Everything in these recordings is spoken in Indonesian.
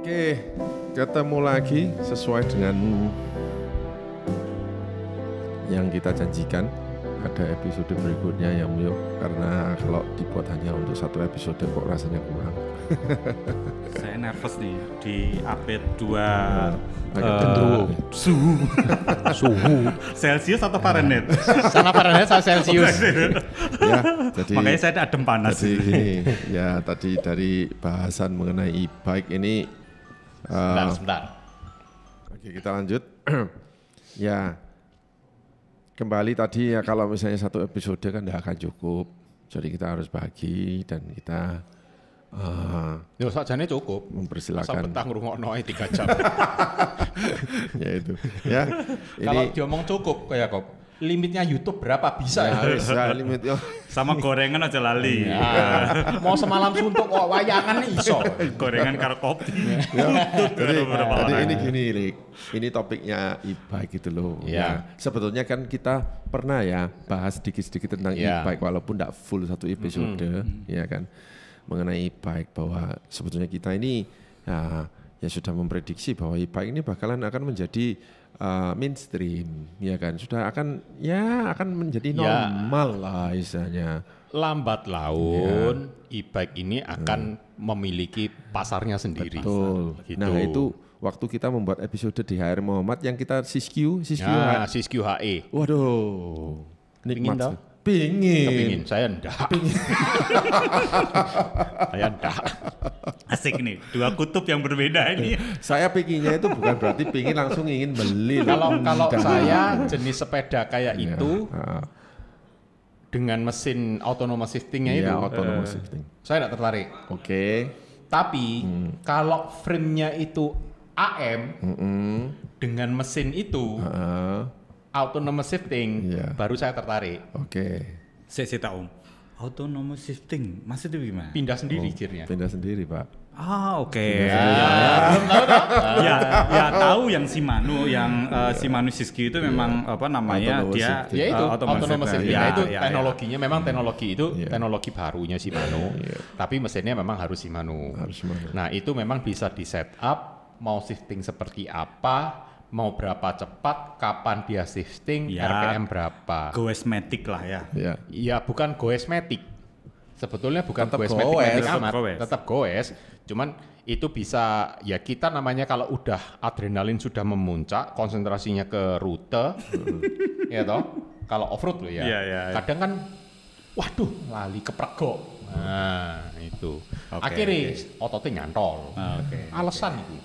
Oke, ketemu lagi sesuai dengan yang kita janjikan. Ada episode berikutnya ya Myo, karena kalau dibuat hanya untuk satu episode kok rasanya kurang. Saya nervous nih di update 2 suhu Celsius atau Fahrenheit? Sana Fahrenheit sama Celsius. Ya, jadi Makanya saya adem panas. Jadi ini ya tadi dari bahasan mengenai e-bike ini. Sebentar. Oke, kita lanjut. Ya. Kembali tadi ya, kalau misalnya satu episode kan tidak akan cukup, jadi kita harus bagi dan kita Yo sakjane cukup. mempersilakan. Asal betah ngrungokno 3 jam. Ya itu. Ya. Kalau Ini diomong cukup kayak kok. Limitnya YouTube berapa bisa ya, ya? bisa limit yo. Sama gorengan aja lali. Ya, mau semalam suntuk kok wayangan iso. Gorengan karo kopi. Ya, jadi beberapa orang. ini gini, Rik. Ini topiknya e-bike gitu loh. Ya. Sebetulnya kan kita pernah ya bahas sedikit-sedikit tentang Ya. e-bike walaupun tidak full satu episode, ya kan, mengenai e-bike, bahwa sebetulnya kita ini ya sudah memprediksi bahwa e-bike ini bakalan akan menjadi mainstream, ya kan, sudah akan menjadi normal lah istilahnya. Lambat laun e-bike ini akan memiliki pasarnya sendiri. Betul. Gitu. Nah itu waktu kita membuat episode di HR Muhammad yang kita Siskiyou Ya, Siskiyou HE. waduh, nikmat. Pingin toh? Pingin. Kepingin, saya enggak. Saya enggak. Asik nih, dua kutub yang berbeda ini. Saya pinginnya itu bukan berarti pingin langsung ingin beli. Kalau Enggak. saya jenis sepeda kayak Iya. itu dengan mesin autonomous shiftingnya Iya, itu, autonomous shifting. saya tidak tertarik. Oke. Tapi kalau frame-nya itu AM dengan mesin itu autonomous shifting, Iya. baru saya tertarik. Oke. Saya tahu. Autonomous shifting, maksudnya gimana? Pindah sendiri gearnya. Pindah sendiri, Pak. Oke. Belum tahu toh? Ya tahu yang Shimano, Shimano Siskiyou itu memang apa namanya, Autonomous dia shifting. Ya itu autonomous shifting. Ya, Nah, itu ya, teknologinya memang teknologi itu Iya. teknologi barunya Shimano. Tapi mesinnya memang harus Shimano. Harus Shimano. Nah, itu memang bisa di set up mau shifting seperti apa, mau berapa cepat, kapan dia shifting, Ya. RPM berapa. Goesmetic lah ya. Ya. Ya bukan goesmetic. Sebetulnya bukan Tetap goesmetic goes. metik amat, Goes. tetap goes. Cuman itu bisa, ya kita namanya kalau udah adrenalin sudah memuncak, konsentrasinya ke rute, ya toh. Kalau off road loh ya. Iya, iya. Kadang kan, waduh, lali kepregok. Nah itu. Oke, Akhirnya ototnya nyantol. Oke. Alasan itu.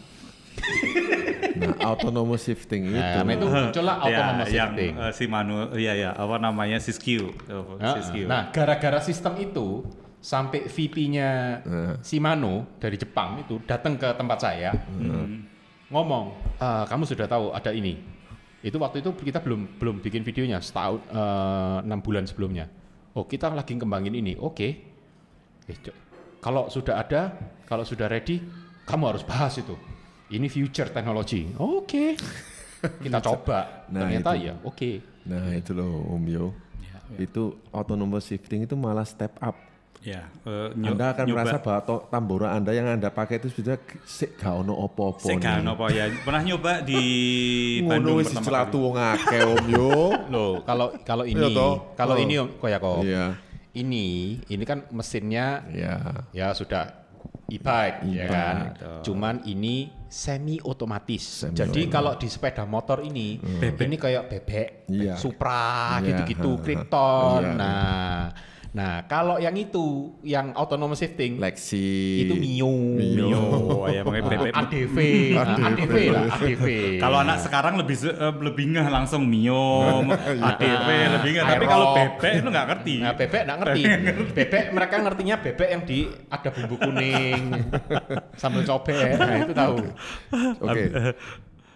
Nah, autonomous shifting itu. Nah itu muncullah autonomous yang shifting. Shimano, apa namanya, Siskiyou. Siskiyou. Nah, gara-gara sistem itu sampai VP-nya Shimano dari Jepang itu datang ke tempat saya, ngomong, kamu sudah tahu ada ini. Itu waktu itu kita belum bikin videonya, setahun 6 bulan sebelumnya. Oh, kita lagi kembangin ini. Oke. Kalau sudah ada, kalau sudah ready, kamu harus bahas itu. Ini future technology. Oke. Kita coba. Nah, Ternyata itu. ya, oke. Nah, itu loh Om Yo. Itu autonomous shifting itu malah step up. Ya, Anda akan merasa bahwa tambora Anda yang Anda pakai itu sudah gak ono opo-opo. Segan apa ya? Pernah nyoba di Ngono Bandung wis pertama celatu kali. wong akeh Om Yo. Loh, kalau ini, Iya toh? kalau Oh. ini Koyako, Iya. ini kan mesinnya Ya. ya sudah e-bike, ya E-bike, kan. Cuman ini semi otomatis. Jadi kalau di sepeda motor ini, ini kayak bebek, Iya. Supra, Iya, gitu-gitu, ha, ha. Krypton. Iya, Nah, kalau yang itu, yang autonomous shifting, Lexi. itu Mio. Mio, ya pakai bebek. ADV, ADV lah, ADV. Kalau anak sekarang lebih ngeh langsung Mio, ADV lebih ngeh. Tapi Aerox. kalau bebek itu nggak ngerti. Nah, bebek nggak ngerti. Bebek mereka ngertinya bebek yang ada bumbu kuning, sambal cobek. Nah, itu tahu. Oke.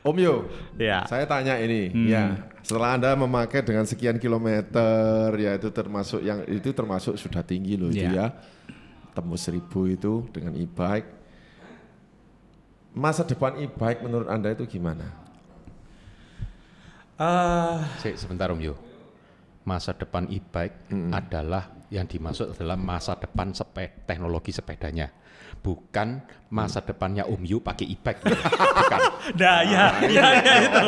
Om Yo, Ya. saya tanya ini, ya, setelah Anda memakai dengan sekian kilometer, ya itu termasuk sudah tinggi loh itu ya, tembus 1000 itu dengan e-bike. Masa depan e-bike menurut Anda itu gimana? Sebentar Om Yo. Masa depan e-bike adalah yang dimaksud adalah masa depan teknologi sepedanya. Bukan masa depannya Om Yu pakai e-bike. Bukan. Nah, ya itu.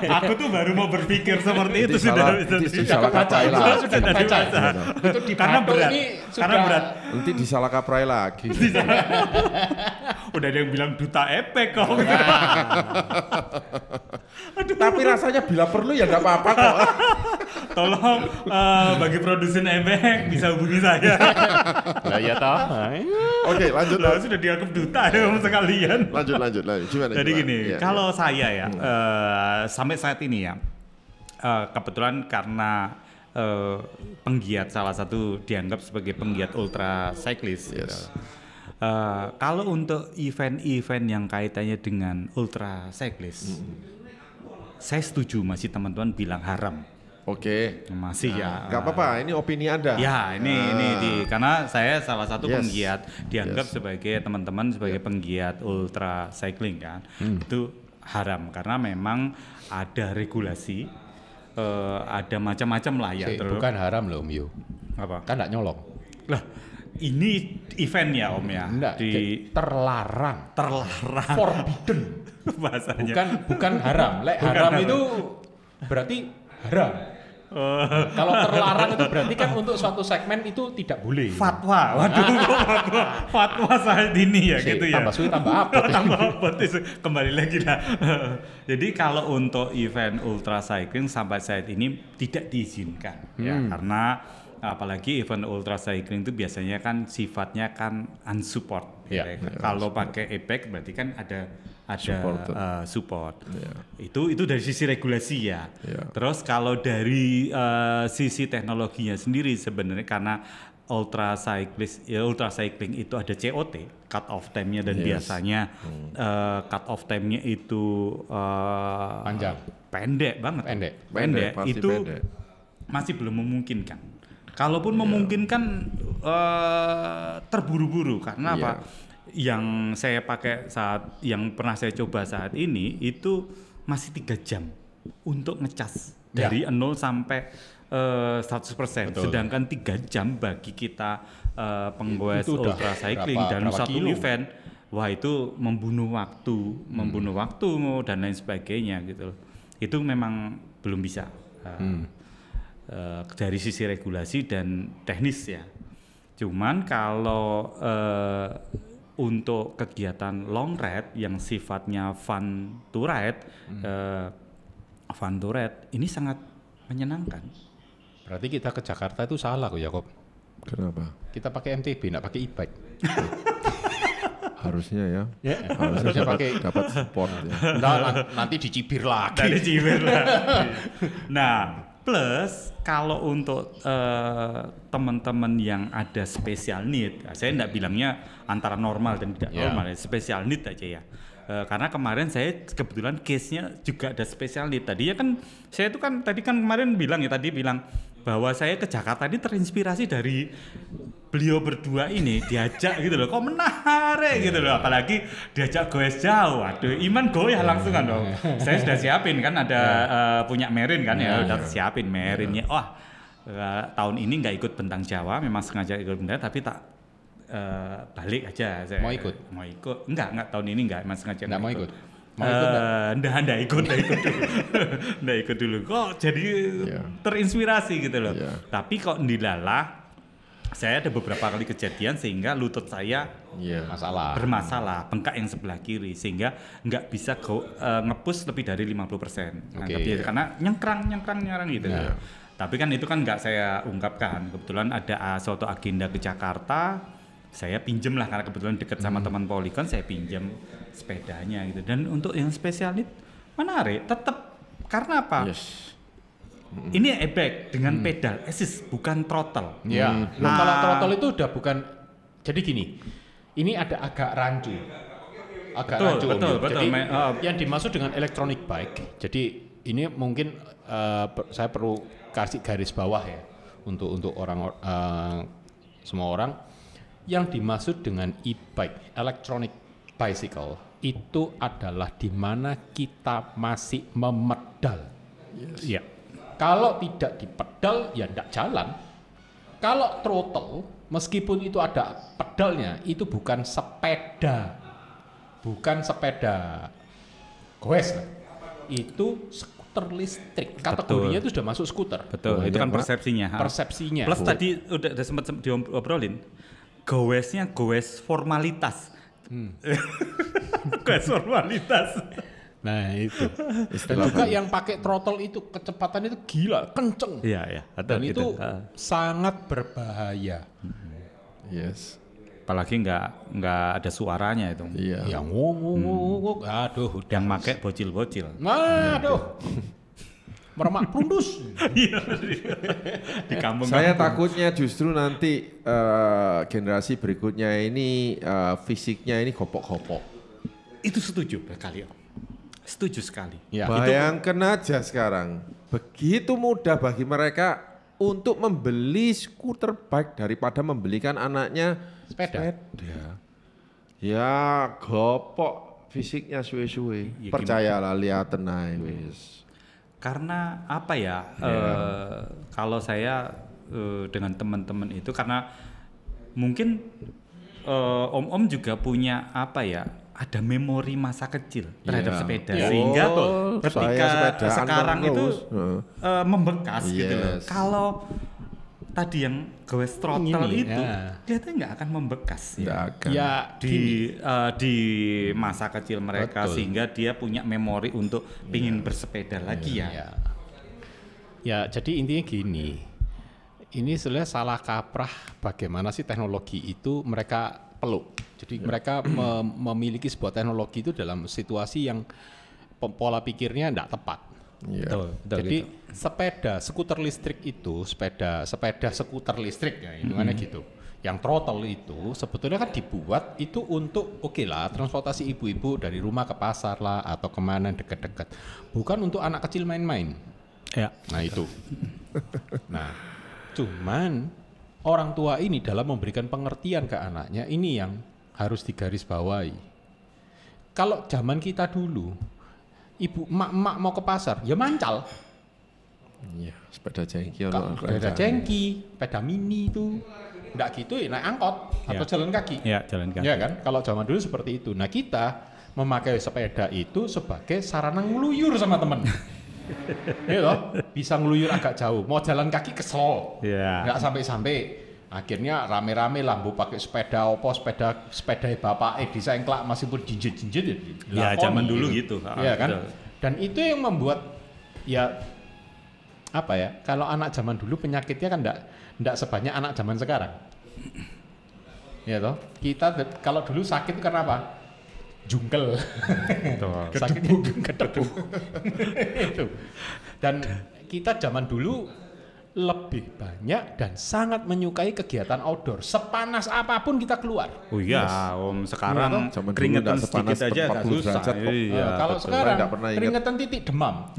Aku tuh baru mau berpikir seperti itu sudah. Salah kaprai lagi. Sudah kebaca. Itu di Karena Batu berat. ini Karena sudah berat. Nanti disalah kaprai lagi. Udah ada yang bilang duta epek kok. Tapi rasanya bila perlu ya nggak apa-apa kok. Tolong bagi produsen epek bisa hubungi saya. Lah ya toh. Oke, lanjut. Lah sudah dianggap duta ya sekalian. Lanjut. Gimana? Jadi gini, Ya, kalau saya ya sampai saat ini ya kebetulan karena penggiat salah satu dianggap sebagai penggiat ultra cyclist. Yes. Gitu. Kalau untuk event-event yang kaitannya dengan ultra cyclist, saya setuju masih teman-teman bilang haram. Oke. Masih ya. Nggak apa-apa, ini opini Anda. Ya, ini karena saya salah satu Yes. penggiat dianggap sebagai teman-teman sebagai penggiat ultra cycling kan. Itu haram karena memang ada regulasi, ada macam-macam lah ya. Bukan haram loh Om Yu. Apa? Kan enggak nyolong. Lah, ini event ya Om ya. Enggak, terlarang. Forbidden. Bahasanya. Bukan haram. Lek haram itu berarti haram. Kalau terlarang itu berarti kan untuk suatu segmen itu tidak boleh. Fatwa, waduh, fatwa saat ini ya gitu ya. Tambah suwi tambah apa? Tambah apa? Kembali lagi lah. Jadi kalau untuk event ultra cycling sampai saat ini tidak diizinkan ya, karena apalagi event ultra cycling itu biasanya kan sifatnya kan unsupport. Ya. Kalau pakai e-bike berarti kan ada support. Ya. Itu dari sisi regulasi ya. Terus kalau dari sisi teknologinya sendiri sebenarnya karena ultra cycling itu ada COT, cut off time-nya, dan biasanya cut off time-nya itu Panjang. pendek banget. Pendek, pasti itu pendek. masih belum memungkinkan. Kalaupun memungkinkan terburu-buru karena apa? Yang saya pakai yang pernah saya coba saat ini itu masih 3 jam untuk ngecas dari 0 sampai 100%. Betul. Sedangkan 3 jam bagi kita penggoes ultra cycling dalam satu event, wah itu membunuh waktu dan lain sebagainya gitu. Itu memang belum bisa dari sisi regulasi dan teknis ya. Cuman kalau untuk kegiatan long ride yang sifatnya fun to ride ini sangat menyenangkan. Berarti kita ke Jakarta itu salah kok Yakob. Kenapa? Kita pakai MTB, nggak pakai e-bike. Harusnya ya. Harusnya dapat support ya. Nanti dicibir lagi. Nah, plus kalau untuk teman-teman yang ada special need, saya enggak bilangnya antara normal dan tidak normal, special need aja ya. Karena kemarin saya kebetulan case-nya juga ada special need. Tadinya kan saya itu kan tadi kan kemarin bilang bahwa saya ke Jakarta ini terinspirasi dari beliau berdua ini, diajak gitu loh, kok menarik gitu loh, apalagi diajak goes jauh, aduh iman goyah langsung kan dong. Saya sudah siapin kan ada punya Merin kan ya, udah siapin Merinnya. Wah, tahun ini nggak ikut Bentang Jawa, memang sengaja ikut Bentang, tapi tak balik aja. Saya mau ikut? Enggak tahun ini enggak, emang sengaja nggak mau ikut. Nggak ikut dulu. Kok jadi terinspirasi gitu loh. Tapi kok dilalah, saya ada beberapa kali kejadian sehingga lutut saya bermasalah, bengkak yang sebelah kiri, sehingga nggak bisa nge-push lebih dari 50%. Karena nyengkrang gitu. Tapi kan itu kan nggak saya ungkapkan. Kebetulan ada suatu agenda ke Jakarta, saya pinjem lah karena kebetulan dekat sama teman Polygon, saya pinjam sepedanya gitu. Dan untuk yang spesial ini menarik, tetap karena apa? Ini e-bike dengan pedal assist, bukan throttle. Nah, kalau throttle itu udah bukan. Jadi gini, ini ada agak rancu. Betul. Jadi yang dimaksud dengan electronic bike. Jadi ini mungkin saya perlu kasih garis bawah ya untuk orang semua orang. Yang dimaksud dengan e-bike, electronic bicycle, itu adalah di mana kita masih memedal. Kalau tidak dipedal ya tidak jalan. Kalau throttle, meskipun itu ada pedalnya, itu bukan sepeda. Bukan sepeda goes lah. Itu skuter listrik. Kategorinya itu sudah masuk skuter. Betul, itu kan persepsinya. Persepsinya. Plus tadi udah sempat diobrolin, goesnya goes formalitas. Goes formalitas. Nah itu. Dan juga yang pakai throttle itu kecepatannya itu gila, kenceng. Iya. Dan itu sangat berbahaya. Yes. Apalagi nggak ada suaranya itu. Iya. Yang ngomong, aduh. Yang pakai bocil-bocil. Aduh. Meremak prundus. Di kampung. Saya takutnya justru nanti generasi berikutnya ini fisiknya ini gopok-gopok. Itu setuju sekali. Setuju sekali. Ya. Bayangkan aja sekarang, begitu mudah bagi mereka untuk membeli skuter bike daripada membelikan anaknya sepeda. Ya gopok fisiknya suwe-suwe. Ya, percayalah, lihat tenai wis. Karena apa ya? Kalau saya dengan teman-teman itu karena mungkin om-om juga punya apa ya? Ada memori masa kecil terhadap sepeda sehingga ketika sekarang itu membekas gitu loh. Kalau tadi yang goes throttle itu ternyata nggak akan membekas Ya di masa kecil mereka. Betul. Sehingga dia punya memori untuk pingin bersepeda lagi ya. Jadi intinya gini, ini sebenarnya salah kaprah bagaimana sih teknologi itu mereka peluk. Jadi mereka memiliki sebuah teknologi itu dalam situasi yang pola pikirnya tidak tepat. Betul, jadi gitu. Sepeda skuter listrik itu sepeda skuter listrik ya hitungannya gitu. Yang throttle itu sebetulnya kan dibuat itu untuk lah transportasi ibu-ibu dari rumah ke pasar lah atau kemana dekat-dekat. Bukan untuk anak kecil main-main. Ya. Nah itu. Nah cuman orang tua ini dalam memberikan pengertian ke anaknya ini yang harus digarisbawahi. Kalau zaman kita dulu, emak mau ke pasar, ya mancal. Iya, sepeda jengki. Sepeda jengki, sepeda mini itu. Nggak gitu ya naik angkot atau jalan kaki. Ya, jalan kaki. Ya kan? Kalau zaman dulu seperti itu. Nah kita memakai sepeda itu sebagai sarana ngeluyur sama temen. Ya loh, bisa ngeluyur agak jauh. Mau jalan kaki kesel. Nggak sampai-sampai. Akhirnya rame-rame lambu pakai sepeda sepeda bapak disengklak masih pun jinjit-jinjit ya zaman dulu gitu. Ya kan? Dan itu yang membuat ya apa ya? Kalau anak zaman dulu penyakitnya kan enggak sebanyak anak zaman sekarang. Ya toh? Kita kalau dulu sakit karena apa? Jungkel. Sakitnya kedebuk. Itu. Dan kita zaman dulu lebih banyak dan sangat menyukai kegiatan outdoor. Sepanas apapun kita keluar. Oh iya, Om sekarang keringetan sedikit aja nggak susah. Kalau sekarang keringetan titik demam.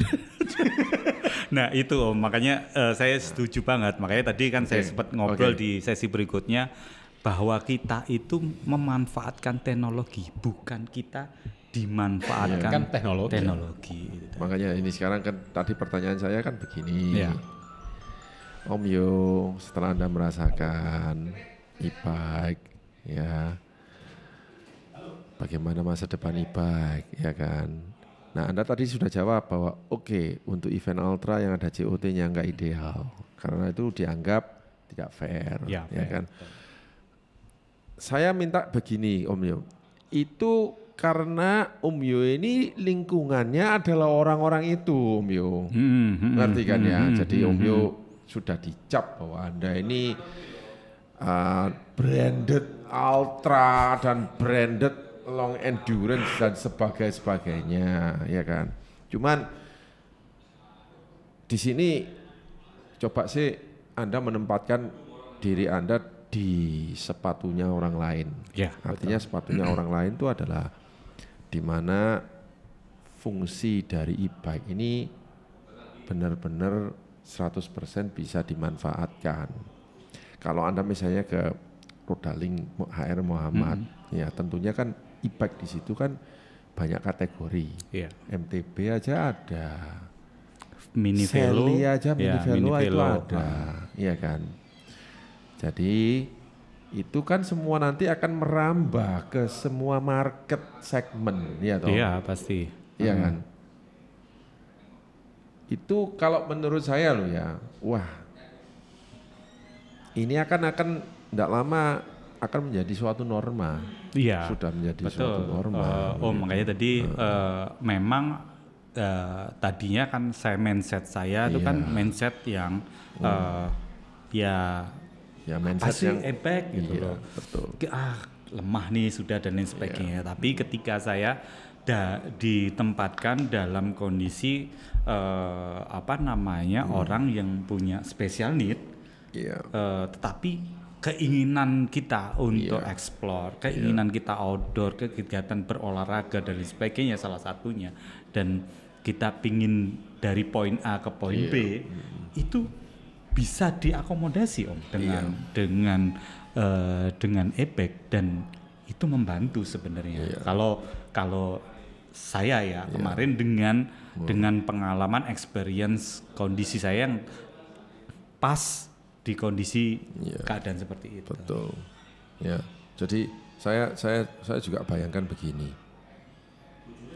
Nah itu Om, makanya saya setuju banget. Makanya tadi kan saya sempat ngobrol di sesi berikutnya bahwa kita itu memanfaatkan teknologi, bukan kita dimanfaatkan teknologi. Makanya ini sekarang kan tadi pertanyaan saya kan begini. Om Yo, setelah Anda merasakan e-bike, ya, bagaimana masa depan e-bike, ya kan? Nah, Anda tadi sudah jawab bahwa untuk event ultra yang ada COT-nya nggak ideal, karena itu dianggap tidak fair, ya kan? Saya minta begini, Om Yo, itu karena Om Yo ini lingkungannya adalah orang-orang itu, Om Yo, ngerti kan ya? Jadi Om Yo sudah dicap bahwa Anda ini branded ultra dan branded long endurance dan sebagainya, ya kan. Cuman di sini coba sih Anda menempatkan diri Anda di sepatunya orang lain. Ya, artinya sepatunya orang lain itu adalah di mana fungsi dari e-bike ini benar-benar 100% bisa dimanfaatkan. Kalau Anda misalnya ke Rodaling HR Muhammad, ya tentunya kan e-bike di situ kan banyak kategori. MTB aja ada, mini velo aja, mini velo itu ada, ya kan. Jadi itu kan semua nanti akan merambah ke semua market segmen, ya toh? Iya, pasti. Iya kan? Itu kalau menurut saya loh ya, wah, ini akan tidak lama akan menjadi suatu norma. Iya. Sudah menjadi betul. suatu norma. Makanya tadi memang tadinya kan mindset saya itu kan mindset yang ya mindset yang impact gitu loh. Betul. Lemah nih sudah dan lain sebagainya. Tapi ketika saya ditempatkan dalam kondisi orang yang punya special need, tetapi keinginan kita untuk explore, keinginan kita outdoor, kegiatan berolahraga dan lain sebagainya salah satunya, dan kita pingin dari poin A ke poin B, itu bisa diakomodasi Om dengan e-bike, dan itu membantu sebenarnya. Kalau saya ya kemarin dengan pengalaman experience kondisi saya yang pas di kondisi keadaan seperti itu. Betul. Ya. Jadi saya juga bayangkan begini.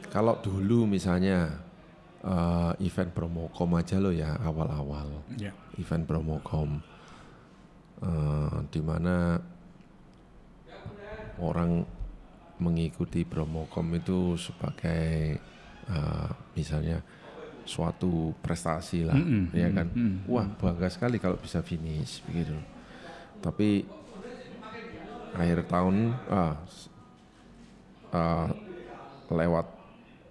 Kalau dulu misalnya event Promocom aja lo ya awal-awal. Event Promocom di mana orang mengikuti Promocom itu sebagai misalnya suatu prestasi lah, ya kan? Wah, bangga sekali kalau bisa finish begitu. Tapi akhir tahun lewat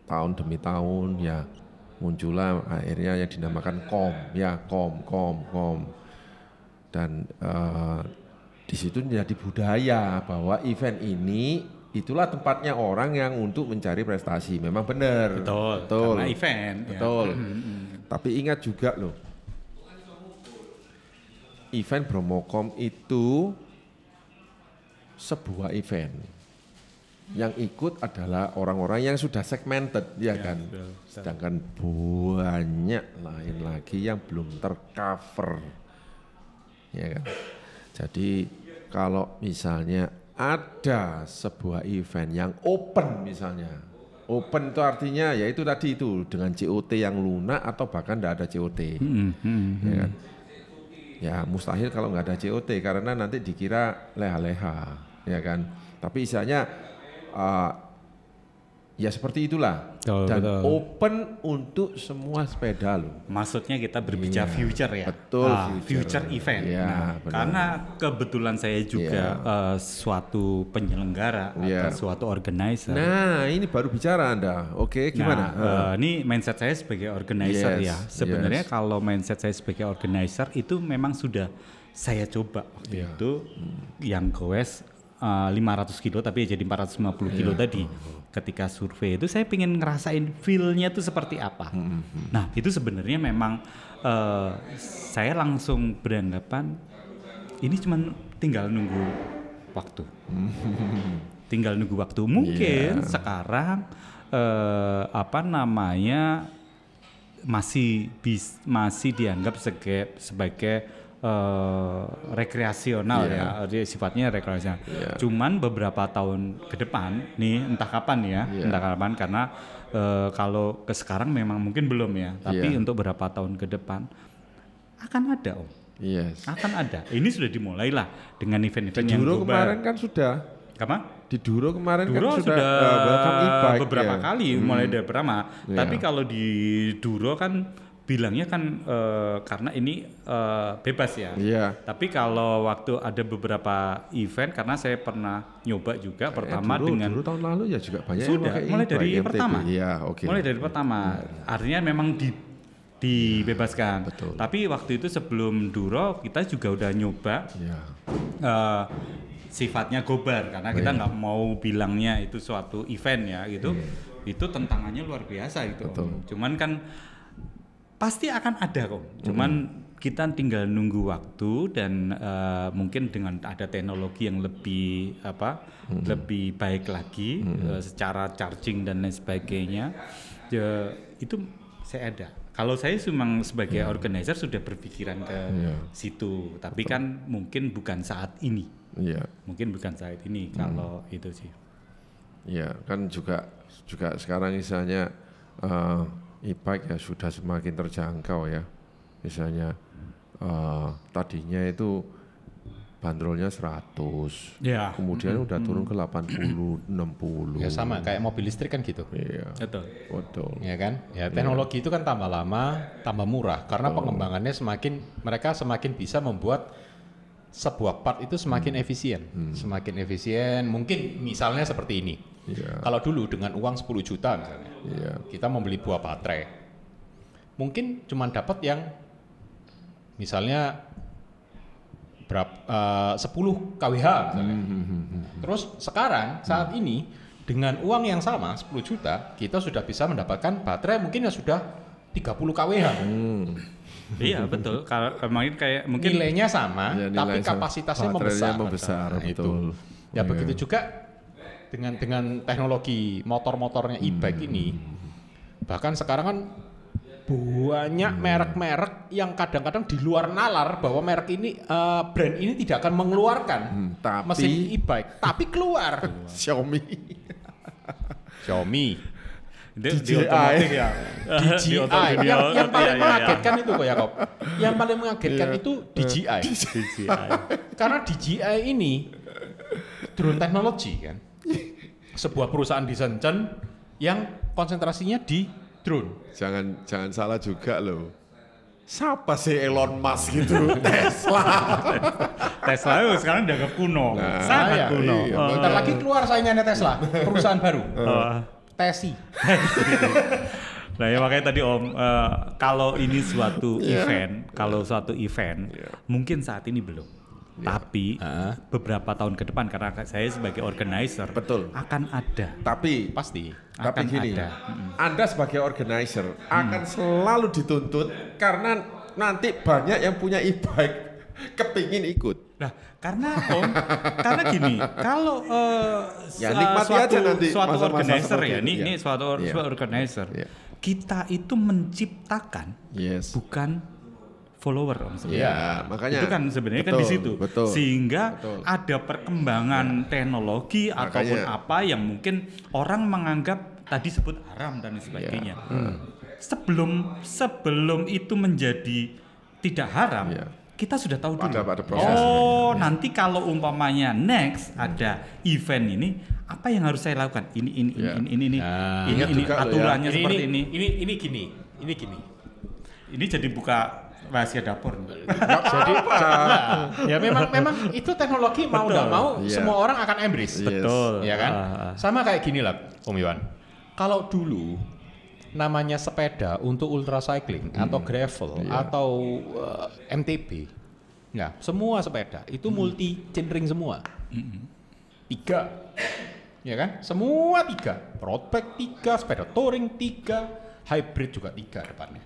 tahun demi tahun ya muncullah akhirnya yang dinamakan KOM, dan di situ menjadi budaya bahwa event ini itulah tempatnya orang yang untuk mencari prestasi. Memang benar. Betul. Karena event. Betul. Tapi ingat juga loh, event Promocom itu sebuah event. Yang ikut adalah orang-orang yang sudah segmented, ya kan? Betul. Sedangkan banyak lain lagi yang belum tercover, ya kan? Jadi kalau misalnya ada sebuah event yang open misalnya, open itu artinya ya itu tadi itu dengan COT yang lunak atau bahkan tidak ada COT, ya kan? Ya mustahil kalau nggak ada COT karena nanti dikira leha-leha, ya kan? Tapi istilahnya ya seperti itulah. Betul. Open untuk semua sepeda loh. Maksudnya kita berbicara future ya. Betul. Future event. Ya, karena kebetulan saya juga suatu penyelenggara atau suatu organizer. Nah ini baru bicara Anda. Oke, gimana? Ini mindset saya sebagai organizer ya. Sebenarnya kalau mindset saya sebagai organizer itu memang sudah saya coba waktu itu yang goes 500 kilo tapi jadi 450 kilo tadi. Ketika survei itu saya pengen ngerasain feel-nya tuh seperti apa. Nah itu sebenarnya memang saya langsung beranggapan ini cuma tinggal nunggu waktu. Tinggal nunggu waktu. Mungkin sekarang masih dianggap sebagai rekreasional ya, sifatnya rekreasional. Cuman beberapa tahun ke depan nih entah kapan karena kalau ke sekarang memang mungkin belum ya, tapi untuk beberapa tahun ke depan akan ada akan ada. Ini sudah dimulai lah dengan event-event yang global. Kemarin kan sudah. Di Duro kemarin kan sudah welcome e-bike beberapa kali mulai dari pertama. Tapi kalau di Duro kan bilangnya kan karena ini bebas ya. Tapi kalau waktu ada beberapa event, karena saya pernah nyoba juga pertama dengan dulu tahun lalu ya juga banyak sudah mulai dari MTB. pertama. Okay. Mulai dari pertama. Artinya memang dibebaskan. Betul. Tapi waktu itu sebelum Duro kita juga udah nyoba sifatnya gobar karena kita nggak mau bilangnya itu suatu event ya gitu. Itu tantangannya luar biasa itu. Cuman kan pasti akan ada kok, cuman kita tinggal nunggu waktu dan mungkin dengan ada teknologi yang lebih lebih baik lagi secara charging dan lain sebagainya, itu saya ada. Kalau saya memang sebagai organizer sudah berpikiran ke situ, tapi kan mungkin bukan saat ini. Mungkin bukan saat ini kalau itu sih. Ya, kan juga sekarang misalnya e-bike ya sudah semakin terjangkau ya. Misalnya tadinya itu bandrolnya 100, kemudian udah turun ke 80, 60. Ya sama kayak mobil listrik kan gitu. Iya. Betul. Ya kan? Ya teknologi itu kan tambah lama, tambah murah karena pengembangannya mereka semakin bisa membuat sebuah part itu semakin efisien. Semakin efisien, mungkin misalnya seperti ini. Kalau dulu dengan uang 10 juta misalnya, kita membeli buah baterai. Mungkin cuma dapat yang misalnya 10 kWh misalnya. Terus sekarang saat ini dengan uang yang sama 10 juta kita sudah bisa mendapatkan baterai mungkin yang sudah 30 kWh. Iya betul. Kalau mungkin nilainya sama tapi kapasitasnya membesar. Betul. Ya begitu juga dengan teknologi motor-motornya e-bike ini. Bahkan sekarang kan banyak merek-merek yang kadang-kadang di luar nalar bahwa merek ini brand ini tidak akan mengeluarkan mesin e-bike, tapi keluar. Xiaomi. Di otomotif ya. DJI. Yang paling mengagetkan itu kok ya Kop. Yang paling mengagetkan itu DJI. Karena DJI ini drone teknologi kan. Sebuah perusahaan di Shenzhen yang konsentrasinya di drone. Jangan salah juga loh. Siapa sih Elon Musk gitu? Tesla itu sekarang dianggap kuno. Sangat kuno. Bentar lagi keluar saingannya Tesla, perusahaan baru. Tesi. Nah ya makanya tadi Om, kalau ini suatu event, mungkin saat ini belum. Tapi beberapa tahun ke depan karena saya sebagai organizer akan ada. Tapi pasti tapi akan gini, ada. Anda sebagai organizer akan selalu dituntut karena nanti banyak yang punya e-bike kepingin ikut. Nah, karena karena gini, kalau nikmati aja nanti suatu organizer ya, ini suatu organizer, kita itu menciptakan bukan follower makanya itu kan sebenarnya kan di situ sehingga ada perkembangan teknologi ataupun apa yang mungkin orang menganggap tadi sebut haram dan sebagainya. Sebelum itu menjadi tidak haram, kita sudah tahu dulu. Nanti kalau umpamanya next ada event ini, apa yang harus saya lakukan? Ini aturannya seperti ini. Ini gini. Ini jadi buka rahasia dapur. Jadi ya memang itu teknologi mau nggak mau semua orang akan embrace. Betul. Ya kan? Sama kayak gini lah, Om Iwan. Kalau dulu namanya sepeda untuk ultra cycling atau gravel atau MTB, nggak, semua sepeda itu multi chainring semua. 3, ya kan? Semua 3, road bike 3, sepeda touring 3, hybrid juga 3 depannya.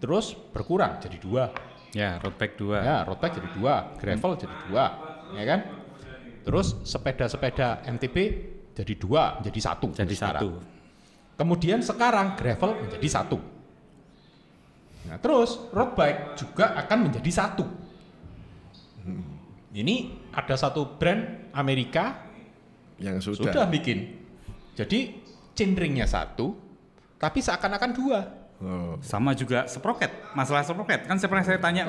Terus berkurang jadi 2. Ya, road bike 2. Ya, road bike jadi 2, gravel jadi 2, ya kan? Terus sepeda-sepeda MTB jadi 2, jadi 1. Jadi 1. Kemudian sekarang gravel menjadi 1. Nah, terus road bike juga akan menjadi 1. Ini ada satu brand Amerika yang sudah bikin. Jadi chainringnya 1, tapi seakan-akan 2. Sama juga sprocket, masalah sprocket kan pernah saya tanya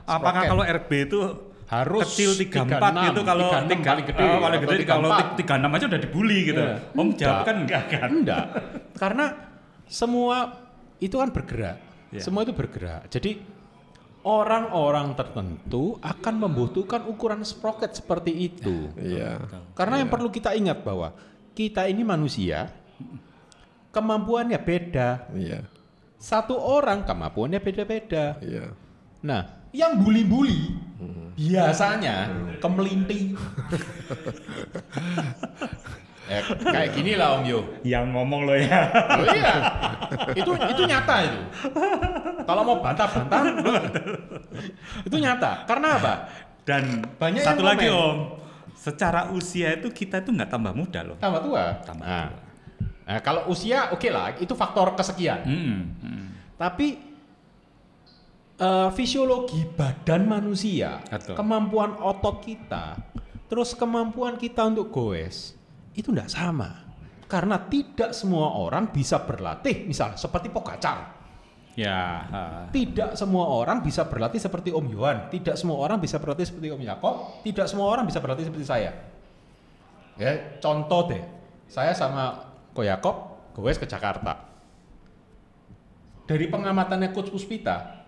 apakah kalau RB itu harus kecil 34 gitu, kalau 36 paling gede, kalau 36 aja udah dibully gitu. Om jawab kan enggak kan? Enggak. Karena semua itu kan bergerak. Semua itu bergerak. Jadi orang-orang tertentu akan membutuhkan ukuran sprocket seperti itu. Karena yang perlu kita ingat bahwa kita ini manusia, kemampuannya beda. Satu orang kemampuannya beda-beda. Nah, yang bully-bully biasanya kemelinting. Kayak gini lah Om Yo. Yang ngomong lo ya. Oh iya. Itu nyata itu. Kalau mau bantah-bantah itu nyata. Karena apa? Dan banyak satu lagi Om. Secara usia itu kita itu nggak tambah muda loh. Tambah tua. Nah, kalau usia oke lah, itu faktor kesekian. Tapi fisiologi badan manusia, kemampuan otot kita, terus kemampuan kita untuk goes itu tidak sama. Karena tidak semua orang bisa berlatih, misalnya seperti Pogacar. Ya. Tidak semua orang bisa berlatih seperti Om Yohan, tidak semua orang bisa berlatih seperti Om Yakob, tidak semua orang bisa berlatih seperti saya. Ya, contoh deh, saya sama Ko Yakob goes ke Jakarta. Dari pengamatannya Coach Puspita,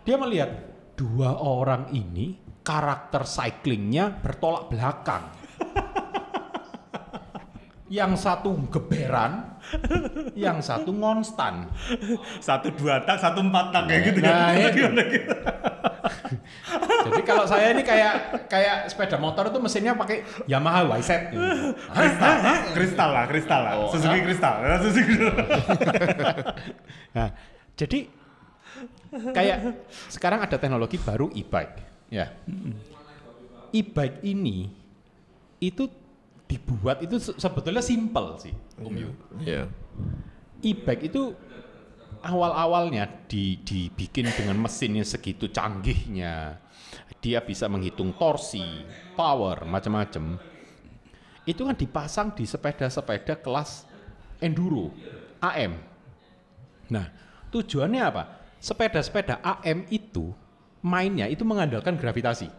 dia melihat 2 orang ini karakter cyclingnya bertolak belakang. Yang satu geberan, yang satu ngonstan. 1 2 tak, 1 4 tak kayak gitu nah, kan. Gitu. Jadi kalau saya ini kayak sepeda motor itu mesinnya pakai Yamaha YZ gitu. Kristal lah. Oh, Suzuki Kristal. Nah, jadi kayak sekarang ada teknologi baru e-bike, ya. E-bike ini itu dibuat itu sebetulnya simple sih, Om Yu. Yeah. E-bike itu awal-awalnya dibikin dengan mesin yang segitu canggihnya. Dia bisa menghitung torsi, power, macam-macam. Itu kan dipasang di sepeda-sepeda kelas enduro, AM. Nah, tujuannya apa? Sepeda-sepeda AM itu mainnya itu mengandalkan gravitasi.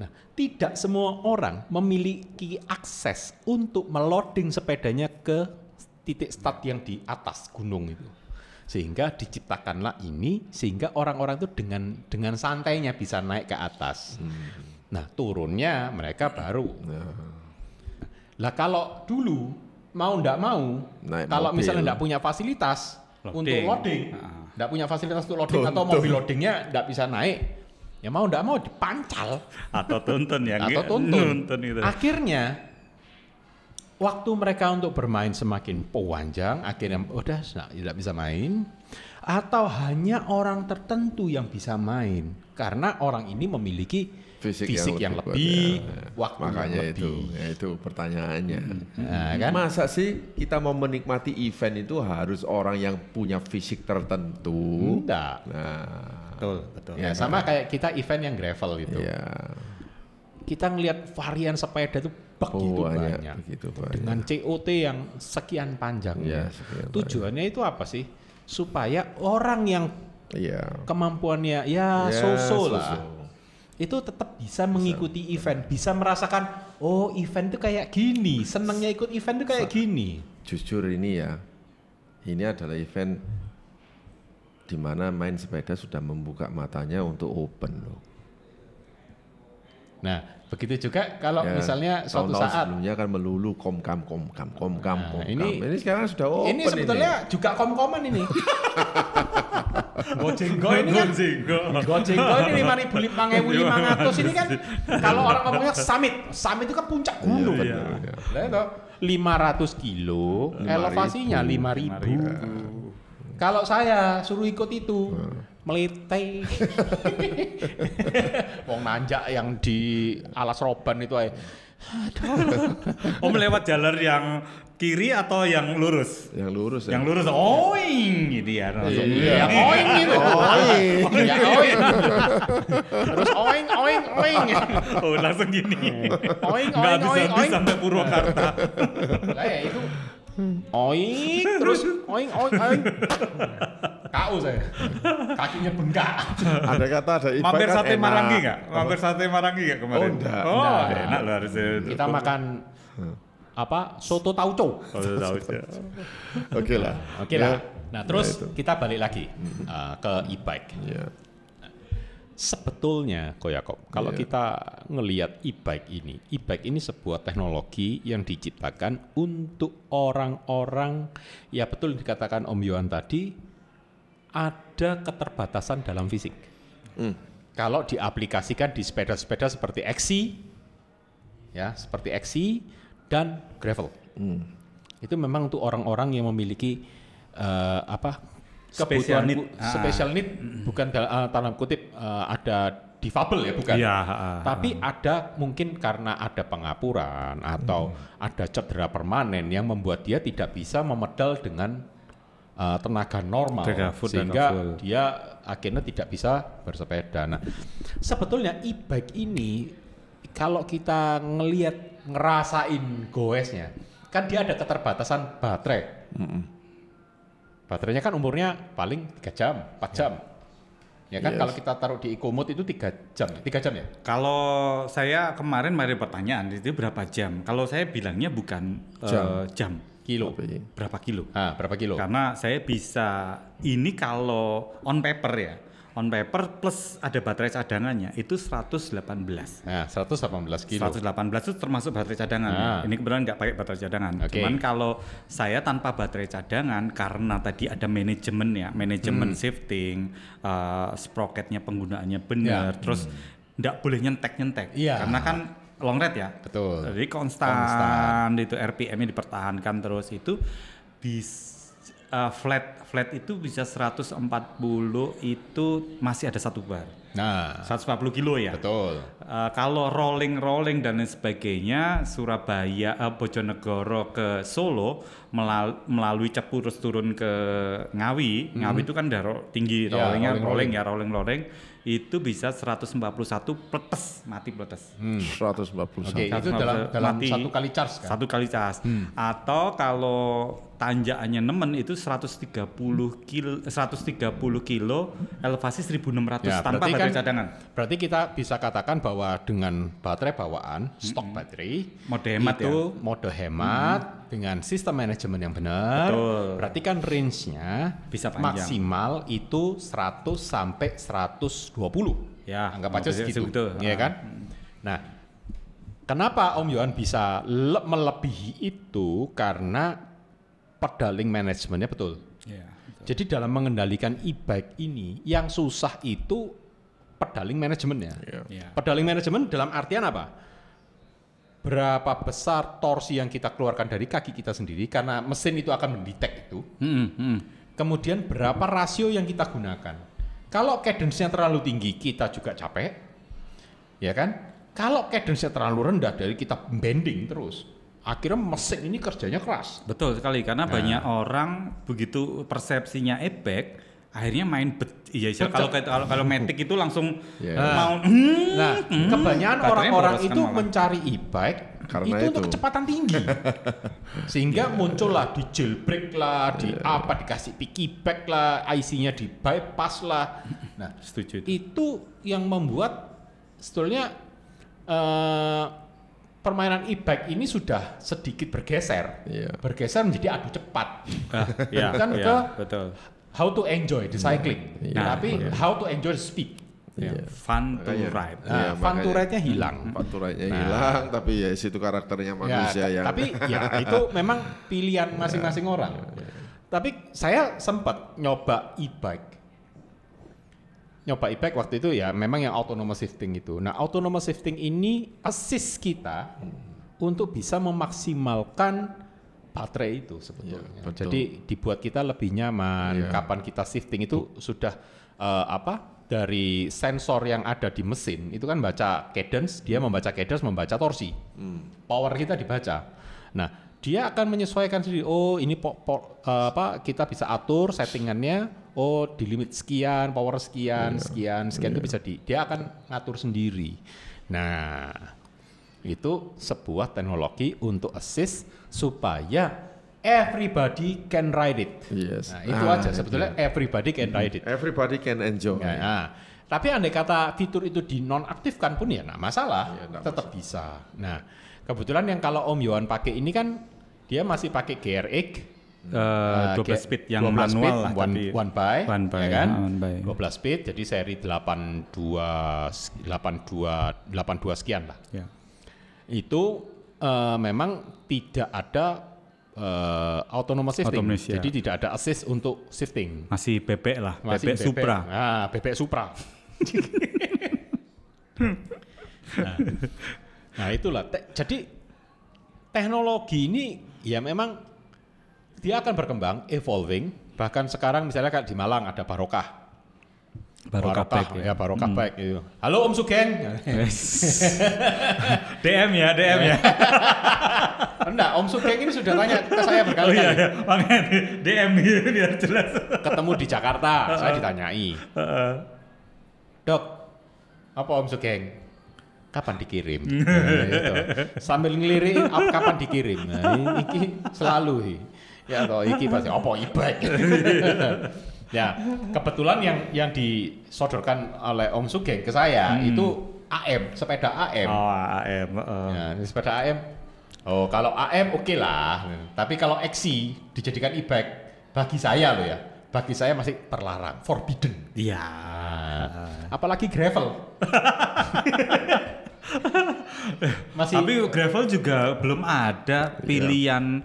Nah, tidak semua orang memiliki akses untuk meloading sepedanya ke titik start yang di atas gunung itu. Sehingga diciptakanlah ini sehingga orang-orang itu dengan santainya bisa naik ke atas. Nah, turunnya mereka baru. Lah kalau dulu mau ndak mau, naik kalau mobil. Misalnya ndak punya fasilitas untuk loading, ndak punya fasilitas untuk loading atau mobil loadingnya ndak bisa naik, ya mau ndak mau dipancal atau tuntun ya. Atau tuntun gitu. Akhirnya waktu mereka untuk bermain semakin panjang, akhirnya udah tidak bisa main, atau hanya orang tertentu yang bisa main karena orang ini memiliki fisik yang lebih, waktu makanya yang lebih. itu pertanyaannya. Nah, kan? Masa sih kita mau menikmati event itu harus orang yang punya fisik tertentu? Enggak. Nah, betul. Ya, sama kayak kita event yang gravel itu. Ya. Kita ngelihat varian sepeda itu begitu banyak. Dengan COT yang sekian panjang. Ya, tujuannya itu apa sih? Supaya orang yang kemampuannya so-so lah. Itu tetap bisa mengikuti event, bisa merasakan, oh event itu kayak gini, senangnya ikut event itu kayak gini. Jujur ini adalah event di mana main sepeda sudah membuka matanya untuk open loh. Nah, begitu juga kalau misalnya suatu saat sebelumnya kan melulu komkam. Ini sekarang sudah open. Ini sebetulnya juga komkoman ini. Gojenggo ini kan Gojenggo ini 5.500 ini kan kalau orang ngomongnya summit itu kan puncak gunung. Lah itu 500 kilo, elevasinya 5.000. Kalau saya suruh ikut itu melete. Wong nanjak yang di Alas Roban itu aja. Om lewat jalur yang kiri atau yang lurus? Yang lurus. Yang lurus, oing gitu ya. Iya, oing gitu. Ya oing. Terus oing. Oh, langsung gini. Oing. Sampai Purwakarta. Lah ya itu. Oing, terus oing. Kau saya. Kakinya bengkak. Ada kata ada ibarat. Mampir sate Marangi enggak? Mampir sate Marangi enggak kemarin? Oh, enggak. Enak loh harusnya. Kita makan soto tauco. Oke lah. Nah, terus kita balik lagi ke e-bike. Yeah. Sebetulnya, Ko Yakob, kalau kita ngelihat e-bike ini sebuah teknologi yang diciptakan untuk orang-orang, ya betul dikatakan Om Yohan tadi, ada keterbatasan dalam fisik. Kalau diaplikasikan di sepeda-sepeda seperti XC dan gravel, itu memang untuk orang-orang yang memiliki special need, bukan dalam kutip ada difabel ya, bukan. Tapi ada mungkin karena ada pengapuran atau ada cedera permanen yang membuat dia tidak bisa memedal dengan tenaga normal sehingga dia akhirnya tidak bisa bersepeda. Nah, sebetulnya e-bike ini kalau kita ngerasain goesnya, kan dia ada keterbatasan baterai. Baterainya kan umurnya paling 3 jam, 4 jam. Ya kan kalau kita taruh di EcoMode itu 3 jam ya? Kalau saya kemarin ada pertanyaan itu berapa jam? Kalau saya bilangnya bukan jam. Kilo. Berapa kilo? Berapa kilo? Karena saya bisa ini kalau on paper ya. On paper plus ada baterai cadangannya itu 118. Nah, 118 kilo. 118 itu termasuk baterai cadangan. Ini kebetulan nggak pakai baterai cadangan. Cuman kalau saya tanpa baterai cadangan karena tadi ada manajemen shifting, sprocketnya penggunaannya benar, terus nggak boleh nyentek. Karena kan long ride ya. Betul. Jadi konstan itu RPM-nya dipertahankan terus itu flat itu bisa 140 itu masih ada 1 bar. Nah, 140 kilo ya. Betul. Kalau rolling dan lain sebagainya Surabaya Bojonegoro ke Solo melalui Cepu terus turun ke Ngawi. Ngawi itu kan udah tinggi rolling itu bisa 141 pletes mati pletes. 141. Oke, itu dalam mati, 1 kali charge kan? 1 kali charge. Atau kalau tanjakannya nemen itu 130 kilo elevasi 1600 tanpa baterai cadangan. Berarti kita bisa katakan bahwa dengan baterai bawaan, stok baterai mode hemat dengan sistem manajemen yang benar. Betul. Berarti kan range-nya bisa panjang. Maksimal itu 100 sampai 120. Ya, anggap aja segitu. Iya kan? Nah, kenapa Om Yohan bisa melebihi itu? Karena pedaling manajemennya betul. Ya, betul. Jadi dalam mengendalikan e-bike ini yang susah itu pedaling manajemennya. Yeah. Pedaling manajemen dalam artian apa? Berapa besar torsi yang kita keluarkan dari kaki kita sendiri karena mesin itu akan mendetek itu. Kemudian berapa rasio yang kita gunakan. Kalau cadence-nya terlalu tinggi kita juga capek. Ya kan? Kalau cadence-nya terlalu rendah dari kita bending terus. Akhirnya mesin ini kerjanya keras. Betul sekali karena banyak orang begitu persepsinya e-bike akhirnya main kalau Matic itu langsung mau kebanyakan orang-orang itu mencari e-bike karena itu untuk kecepatan tinggi. Sehingga muncullah di jailbreak lah, dikasih piggyback lah, IC-nya di bypass lah. Nah, setuju itu yang membuat sebetulnya permainan e-bike ini sudah sedikit bergeser menjadi adu cepat. Betul. How to enjoy the cycling, tapi how to enjoy the speed. Fun to ride. Fun to ride-nya hilang. Fun to ride-nya hilang, tapi ya situ karakternya manusia yang. Tapi ya itu memang pilihan masing-masing orang. Tapi saya sempat nyoba e-bike waktu itu ya memang yang autonomous shifting itu. Nah, autonomous shifting ini assist kita untuk bisa memaksimalkan baterai itu sebetulnya. Jadi dibuat kita lebih nyaman. Kapan kita shifting itu sudah dari sensor yang ada di mesin itu kan baca cadence, dia membaca cadence, membaca torsi. Power kita dibaca. Nah, dia akan menyesuaikan sendiri. Oh, ini kita bisa atur settingannya. Oh, di limit sekian, power sekian itu bisa dia akan ngatur sendiri. Nah, itu sebuah teknologi untuk assist supaya everybody can ride it. Yes. Nah, itu aja sebetulnya everybody can ride it. Everybody can enjoy. Nah, tapi andai kata fitur itu dinonaktifkan pun ya masalah, tetap bisa. Nah, kebetulan yang kalau Om Yohan pakai ini kan dia masih pakai GRX 12 speed yang manual lah, one by ya kan? 12 speed jadi seri 82 sekian lah. Ya. Itu memang tidak ada autonomous shifting. Jadi tidak ada assist untuk shifting. Masih bebek lah, bebek Supra. Bebek Supra. Nah itulah. Jadi teknologi ini ya memang dia akan berkembang, evolving. Bahkan sekarang misalnya kayak di Malang ada Barokah bike ya. Barokah bike itu. Halo Om Sugeng. DM ya. Enggak, Om Sugeng ini sudah tanya ke saya berkali-kali. Oh iya, makanya DM biar jelas. Ketemu di Jakarta, saya ditanyai. Dok, apa Om Sugeng? Kapan dikirim? Nah, itu. Sambil ngelirik kapan dikirim. Nah, ini selalu ya toh iki pasti apa e-bike. Ya, kebetulan yang disodorkan oleh Om Sugeng ke saya itu AM, sepeda AM. Oh, AM. Ya, sepeda AM. Oh, kalau AM oke lah. Tapi kalau XC dijadikan e-bike bagi saya loh ya. Bagi saya masih terlarang, forbidden. Iya. Apalagi gravel. Tapi gravel juga belum ada pilihan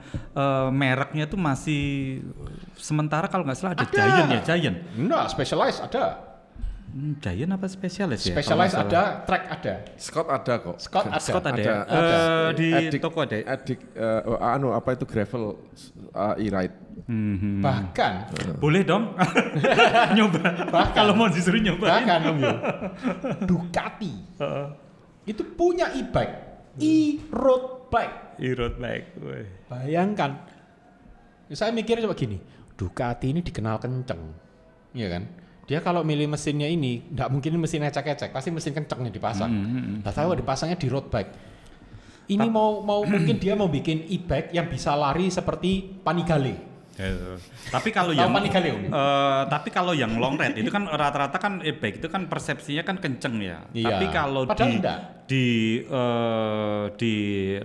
mereknya tuh masih sementara kalau nggak salah ada. Giant ya, Giant. Enggak, Specialized ada. Giant apa Specialized ya? Specialized ada, Trek ada. Scott ada kok. Scott ada ya? Di toko ada ya? Apa itu gravel e-ride. Bahkan boleh dong nyoba. Kalau mau disuruh nyoba. Bahkan Ducati itu punya e-bike, e-road bike. E-road bike. Bayangkan. Saya mikir coba gini, Ducati ini dikenal kenceng, iya kan? Dia kalau milih mesinnya ini, nggak mungkin mesin ecek-ecek, pasti mesin kencengnya dipasang. Nggak tahu dipasangnya di road bike. Ini mau mungkin dia mau bikin e-bike yang bisa lari seperti Panigale. Tapi kalau yang long ride itu kan rata-rata kan e-bike itu kan persepsinya kan kenceng ya. Iya. Tapi kalau di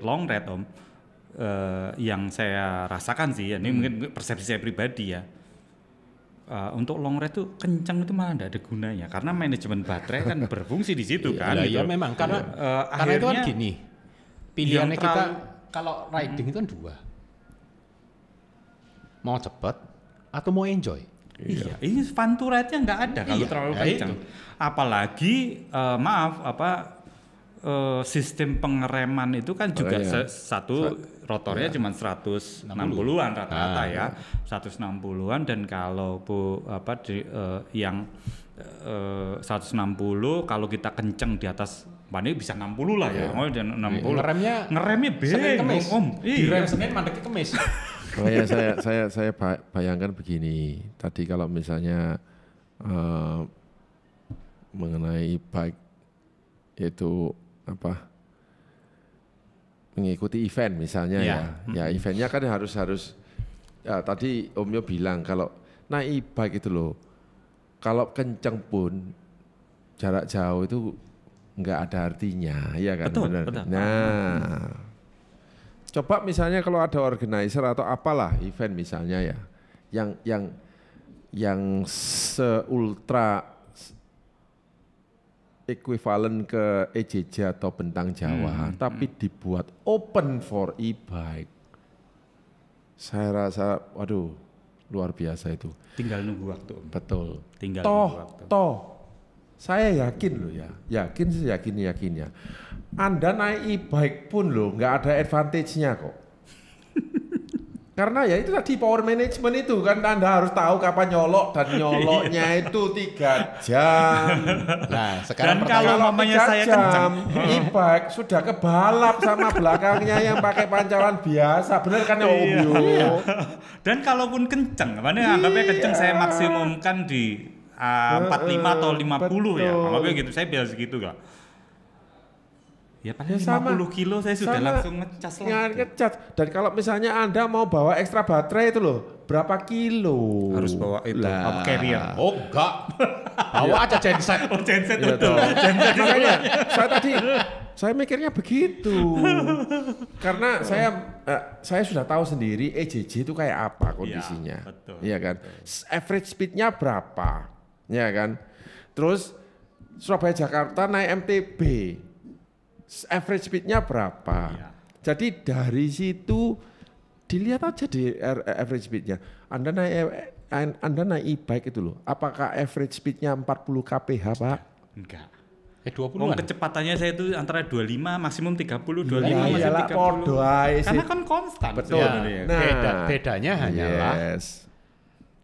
long ride Om, yang saya rasakan sih, ya, ini mungkin persepsi saya pribadi ya. Untuk long ride tuh kenceng itu malah tidak ada gunanya karena manajemen baterai kan berfungsi di situ kan. Iya, gitu. memang karena itu kan gini. Pilihannya kita kalau riding itu kan dua. Mau cepat atau mau enjoy. Iya, ini fun to ride-nya nggak ada kalau terlalu kencang. Apalagi sistem pengereman itu kan juga satu rotornya cuma 160-an rata-rata ya. 160-an dan kalau yang 160 kalau kita kenceng di atas ini bisa 60 lah ya. Oh, dan 60. Ngeremnya Kemis. Om. Direm Senin mandeknya Kemis. Makanya saya bayangkan begini. Tadi kalau misalnya mengenai e-bike itu mengikuti event misalnya ya eventnya kan harus ya, tadi Om Yo bilang kalau naik e-bike itu loh kalau kenceng pun jarak jauh itu nggak ada artinya ya kan. Betul. Nah coba misalnya kalau ada organizer atau apalah event misalnya ya yang seultra ekuivalen ke EJJ atau Bentang Jawa, tapi dibuat open for e-bike. Saya rasa, waduh, luar biasa itu. Tinggal nunggu waktu. Betul. Tinggal nunggu waktu. Saya yakin loh ya, yakinnya. Anda naik e-bike pun loh, nggak ada advantage-nya kok. Karena ya itu tadi power management itu kan Anda harus tahu kapan nyolok dan nyoloknya itu 3 jam. Nah, sekarang dan kalau mamanya saya kencang, e-bike sudah kebalap sama belakangnya yang pakai pancaran biasa. Benar kan ya Om Yo? Dan kalaupun kencang, mana anggapnya kencang saya maksimumkan di 45 atau 50 ya. Anggapnya gitu, saya biasa segitu kak. Ya paling 50 kilo saya sudah langsung ngecas lah. Ngecas. Dan kalau misalnya Anda mau bawa ekstra baterai itu loh, berapa kilo? Harus bawa itu, up carrier. Oh enggak, bawa aja genset. Oh genset ya, betul. Genset makanya saya mikirnya begitu. Karena saya sudah tahu sendiri EJJ itu kayak apa kondisinya. Iya kan? Average speed-nya berapa? Ya kan? Terus Surabaya Jakarta naik MTB. Average speed-nya berapa? Ya. Jadi dari situ dilihat aja di average speed-nya. Anda naik e-bike itu loh. Apakah average speed-nya 40 kph, Pak? Enggak. 20-an. Kecepatannya saya itu antara 25 maksimum 30, 25 iyalah, 30. Karena kan konstan. Betul. Ya. Nah, bedanya hanyalah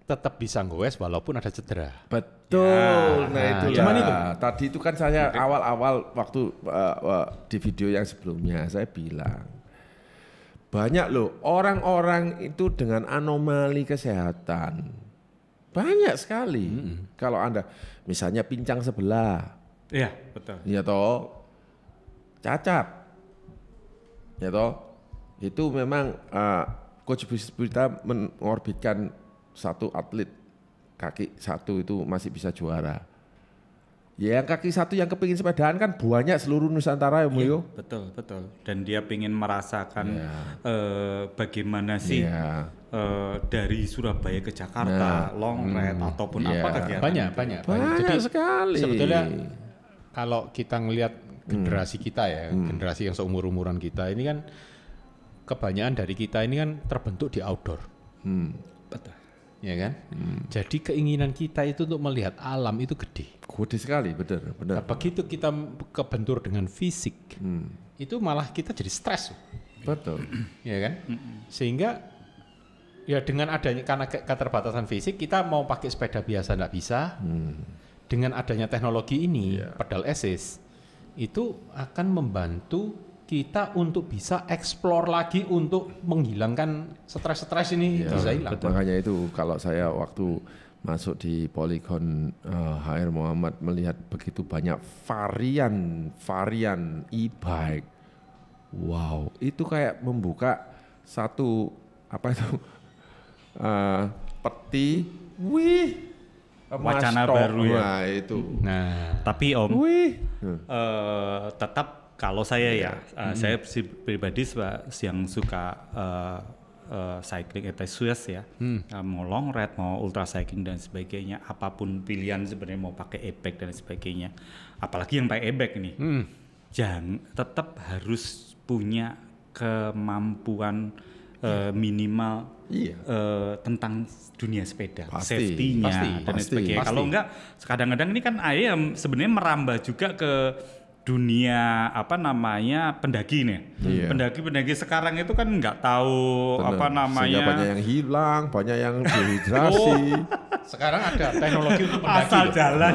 tetap bisa goes walaupun ada cedera. Betul. Nah itu cuman itu. Tadi itu kan saya awal-awal waktu di video yang sebelumnya saya bilang Banyak loh orang-orang itu dengan anomali kesehatan. Banyak sekali. Kalau Anda misalnya pincang sebelah. Iya, betul. Ya toh. Cacat. Ya toh. Itu memang Coach Buta mengorbitkan satu atlet kaki satu itu masih bisa juara. Ya yang kaki satu yang kepingin sepedaan kan banyak seluruh Nusantara ya Mulyo. Betul. Dan dia ingin merasakan bagaimana sih dari Surabaya ke Jakarta, long ride ataupun apa kegiatan. Banyak. Jadi sekali. Sebetulnya kalau kita ngelihat generasi kita ya, generasi yang seumur-umuran kita ini kan kebanyakan dari kita ini kan terbentuk di outdoor. Betul. Ya kan? Jadi keinginan kita itu untuk melihat alam itu gede. Gede sekali, benar. Nah, begitu kita kebentur dengan fisik, itu malah kita jadi stres. Betul. Ya kan? Sehingga ya dengan adanya karena keterbatasan fisik kita mau pakai sepeda biasa enggak bisa. Dengan adanya teknologi ini, pedal assist itu akan membantu kita untuk bisa explore lagi untuk menghilangkan stres-stres ini bisa hilang. Makanya itu kalau saya waktu masuk di Polygon HR Muhammad melihat begitu banyak varian e-bike. Wow, itu kayak membuka satu peti, wacana baru ya. Nah, itu. Nah, tapi Om, tetap kalau saya saya pribadi yang suka cycling enthusiast ya, mau long ride, mau ultra cycling dan sebagainya, apapun pilihan sebenarnya mau pakai e-bike dan sebagainya, apalagi yang pakai e-bike ini, jangan tetap harus punya kemampuan minimal tentang dunia sepeda, safety-nya dan sebagainya. Kalau enggak, kadang-kadang ini kan ayam sebenarnya merambah juga ke dunia pendaki nih. Pendaki sekarang itu kan nggak tahu sehingga banyak yang hilang, banyak yang dehidrasi. Sekarang ada teknologi untuk pendaki. Asal jalan.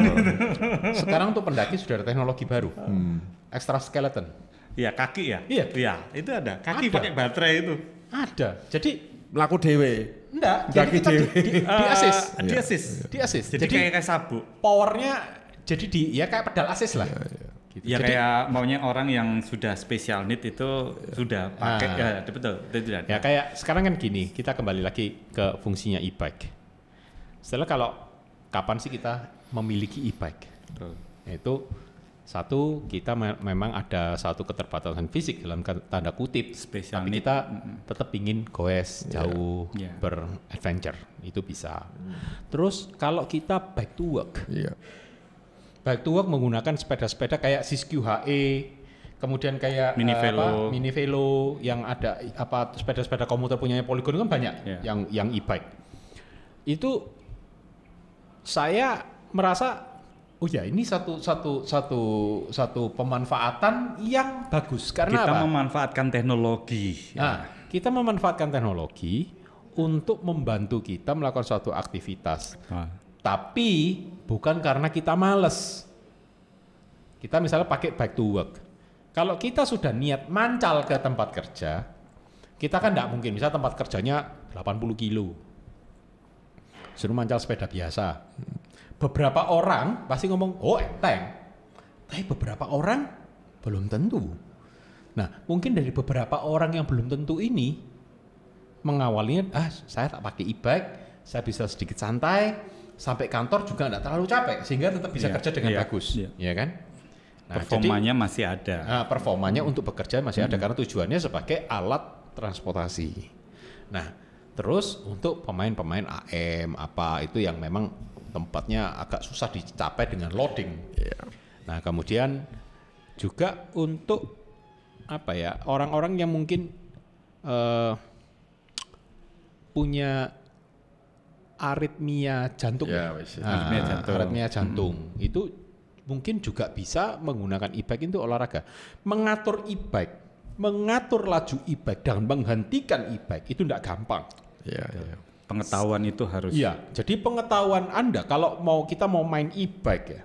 Sekarang untuk pendaki sudah ada teknologi baru. Extraskeleton. Iya, kaki ya? Iya, itu ada. Kaki pakai baterai itu. Ada. Jadi melaku dewe. Enggak, jadi kita di assist. Jadi kayak sabuk. Powernya jadi kayak pedal assist lah. Gitu. Ya jadi, kayak maunya orang yang sudah special need itu sudah pakai betul. Ya kayak sekarang kan gini, kita kembali lagi ke fungsinya e-bike. Setelah kalau kapan sih kita memiliki e-bike? Itu satu, kita memang ada satu keterbatasan fisik dalam tanda kutip, special tapi need. kita tetap ingin goes jauh beradventure, itu bisa. Terus kalau kita bike to work, bike to work menggunakan sepeda-sepeda kayak Siskiyou HE, kemudian kayak mini velo yang ada sepeda-sepeda komuter punyanya Polygon kan banyak yang e-bike. Itu saya merasa ini satu pemanfaatan yang bagus karena kita memanfaatkan teknologi. Kita memanfaatkan teknologi untuk membantu kita melakukan suatu aktivitas. Tapi bukan karena kita males. Kita misalnya pakai bike to work. Kalau kita sudah niat mancal ke tempat kerja, kita kan tidak mungkin. Misalnya tempat kerjanya 80 kilo. Suruh mancal sepeda biasa. Beberapa orang pasti ngomong, enteng. Tapi beberapa orang belum tentu. Nah, mungkin dari beberapa orang yang belum tentu ini, mengawalinya, saya tak pakai e-bike, saya bisa sedikit santai, sampai kantor juga tidak terlalu capek sehingga tetap bisa kerja dengan bagus, ya kan? Nah, performanya masih ada. Performanya untuk bekerja masih ada karena tujuannya sebagai alat transportasi. Nah, terus untuk pemain-pemain AM itu yang memang tempatnya agak susah dicapai dengan loading. Nah, kemudian juga untuk orang-orang yang mungkin punya aritmia jantung, aritmia jantung itu mungkin juga bisa menggunakan e-bike itu olahraga. Mengatur e-bike, mengatur laju e-bike dan menghentikan e-bike itu tidak gampang. Pengetahuan itu harus. Jadi pengetahuan Anda kalau kita mau main e-bike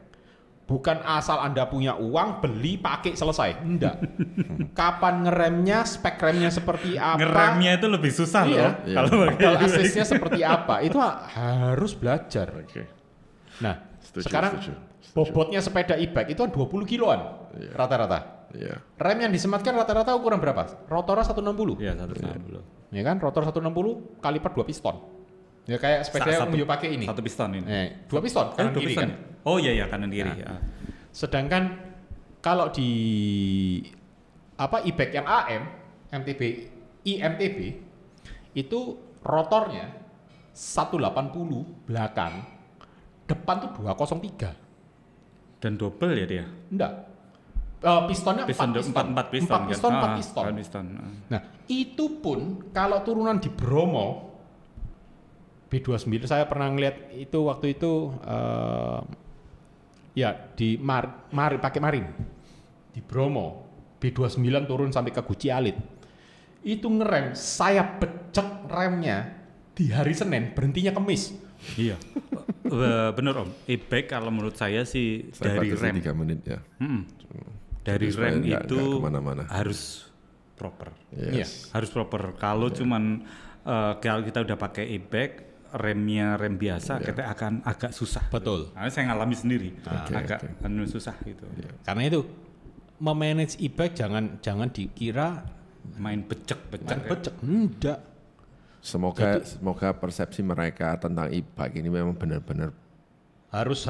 Bukan asal Anda punya uang, beli, pakai, selesai. Enggak. Kapan ngeremnya, spek remnya seperti apa. Ngeremnya itu lebih susah loh. Kalau pedal assist-nya seperti apa, itu harus belajar. Nah, sekarang bobotnya sepeda e-bike itu 20 kiloan rata-rata. Rem yang disematkan rata-rata ukuran berapa? Rotor 160. Iya, 160. Ya kan, rotor 160, kaliper 2 piston. Ya kayak sepeda yang Om Yo pakai ini. 1 piston ini. 2 piston kanan kiri kan. Oh iya kanan kiri. Nah, sedangkan kalau di e-bike yang AM, MTB, IMTB itu rotornya 180 belakang, depan tuh 203. Dan double ya dia? Enggak. Pistonnya 4 piston. 4 piston. Nah, itu pun kalau turunan di Bromo B29 saya pernah ngeliat itu waktu itu ya di pakai Marin di Bromo B29 turun sampai ke Guci Alit. Itu ngerem, saya becek remnya di hari Senin, berhentinya Kamis. Iya. Bener Om. E-bike kalau menurut saya sih dari rem 3 menit ya. Dari rem itu kemana-mana. Harus proper. Yes. Harus proper. Kalau cuman kalau kita udah pakai e-bike remnya rem biasa kita akan agak susah. Betul. Nah, saya ngalami sendiri. Agak susah gitu. Karena itu memanage e-bike jangan dikira main becek. Enggak. Semoga persepsi mereka tentang e-bike ini memang benar-benar harus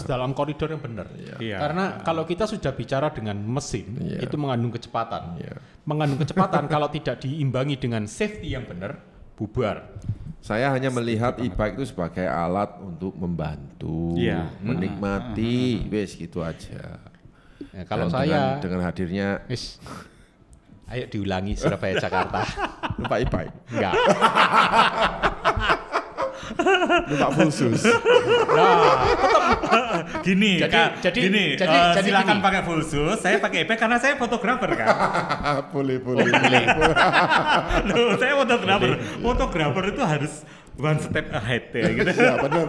dalam koridor yang benar. Karena kalau kita sudah bicara dengan mesin itu mengandung kecepatan. Mengandung kecepatan kalau tidak diimbangi dengan safety yang benar, bubar. Saya hanya melihat e-bike itu sebagai alat untuk membantu, menikmati, wes gitu aja. Ya, kalau saya dengan hadirnya, ayo diulangi Surabaya Jakarta. lupa e-bike, enggak. lupa khusus. Nah, gini, jadi silakan pakai full sus. Saya pakai e-bike karena saya fotografer kan. boleh. Loh, saya fotografer. Fotografer itu harus one step ahead ya gitu. Ya, benar.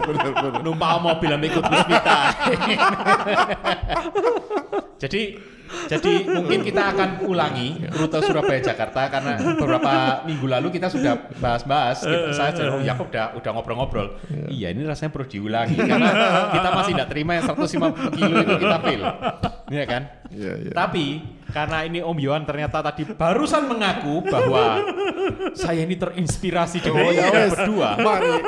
Numpak mobil sampai ikut Puspita. Jadi mungkin kita akan ulangi rute Surabaya Jakarta karena beberapa minggu lalu kita sudah bahas-bahas. Saya dan Om Yakob udah ngobrol-ngobrol. Iya, ini rasanya perlu diulangi karena kita masih tidak terima yang 150 kilo itu kita fail. Iya kan? Iya. Tapi karena ini Om Yohan ternyata tadi barusan mengaku bahwa saya ini terinspirasi dengan kita berdua. Mari.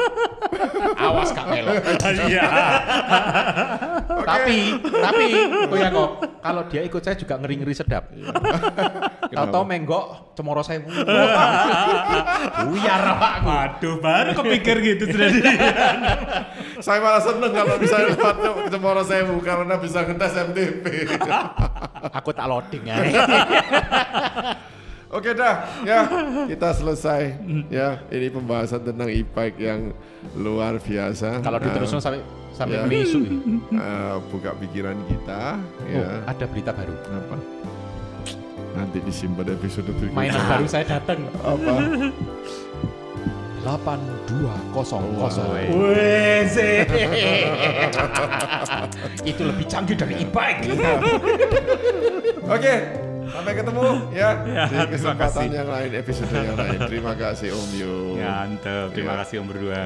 Awas Kak Melo. Iya. Tapi Om Yakob, kalau dia ikut saya juga ngeri-ngeri sedap. Tahu-tahu menggok cemoro saya. Buyar Pak. Waduh, baru kepikir gitu sudah. Saya malah seneng kalau bisa lewat Cemoro Sewu karena bisa ngetes MTB. Aku tak loading ya. Oke dah, ya kita selesai ya. Ini pembahasan tentang e-bike yang luar biasa. Kalau diteruskan sampai besok. Buka pikiran kita. Ada berita baru. Apa? Nanti disimpan episode berikutnya. Mainan baru saya datang. Apa? 8200. Wes. Itu lebih canggih dari e-bike. Oke, sampai ketemu ya di terima kesempatan kasih. yang lain, episode yang lain. Terima kasih Om Yo. Mantap, terima kasih Om berdua.